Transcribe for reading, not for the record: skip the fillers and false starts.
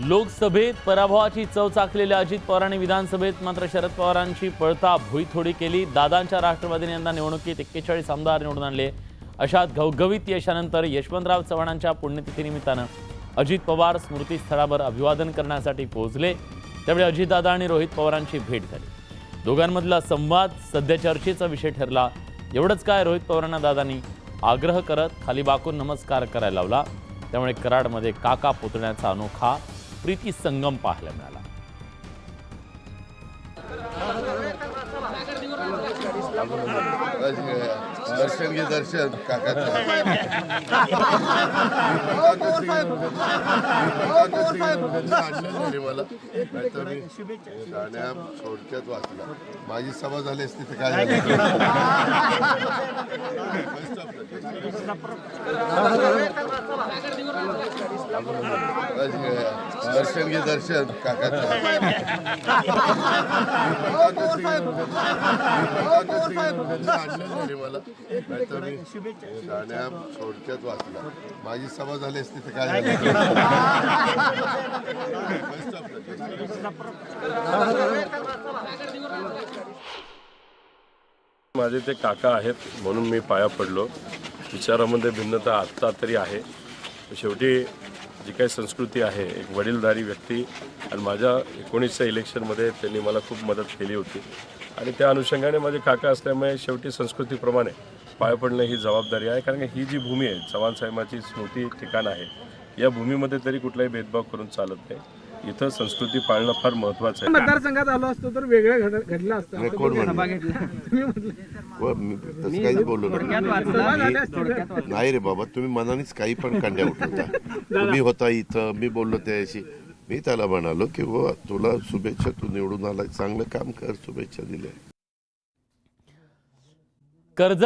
लोकसभेत पराभवाची चव चाखलेल्या अजित पवारांनी विधानसभेत मात्र शरद पवारांची पळता भुईथोडी केली। दादांच्या राष्ट्रवादीने यंदा निवडणुकीत 41 आमदार निवडून आणले। अशात घवघवीत यशानंतर यशवंतराव चव्हाणांच्या पुण्यतिथीनिमित्तानं अजित पवार स्मृतीस्थळावर अभिवादन करण्यासाठी पोहोचले। त्यावेळी अजितदादा आणि रोहित पवारांची भेट झाली। दोघांमधला संवाद सध्या चर्चेचा विषय ठरला। एवढंच काय, रोहित पवारांना दादांनी आग्रह करत खाली बाकून नमस्कार करायला लावला। त्यामुळे कराडमध्ये काका पुतण्याचा अनोखा प्रीती संगम पाहायला मिळाला। दर्शन घे दर्शन काकाचं। मला नाहीतर मी गाण्या थोडक्यात वाचला। माझी सभा झाली असती तर काय झालं। दर्शन घे दर्शन काकाचं। मला नाहीतर मी गाण्या थोडक्यात वाचला। माझी सभा झाली असती तर काय झालं। माझे ते काका आहेत म्हणून मी पाया पडलो। विचारामध्ये भिन्नता आत्ता तरी आहे। शेवटी जी काही संस्कृती आहे, एक वडीलधारी व्यक्ती आणि माझ्या 19च्या इलेक्शनमध्ये त्यांनी मला खूप मदत केली होती आणि त्या अनुषंगाने माझे काका असल्यामुळे शेवटी संस्कृतीप्रमाणे पाया पडणं ही जबाबदारी आहे। कारण ही जी भूमी आहे, चव्हाण साहेबांची स्मृती ठिकाण आहे, या भूमीमध्ये तरी कुठलाही भेदभाव करून चालत नाही। इथं संस्कृती पाळणं फार महत्त्वाचं आहे। मतदारसंघात आलो असतो तर वेगळं घडलं असतं। कोण तसं काही बोललो नाही रे बाबा। तुम्ही मनानेच काही पण कांड्या उठवता। तुम्ही होता इथं, मी बोललो त्याशी। मी त्याला म्हणालो की बाबा तुला शुभेच्छा, तू निवडून आला, चांगलं काम कर, शुभेच्छा दिल्या। कर्जत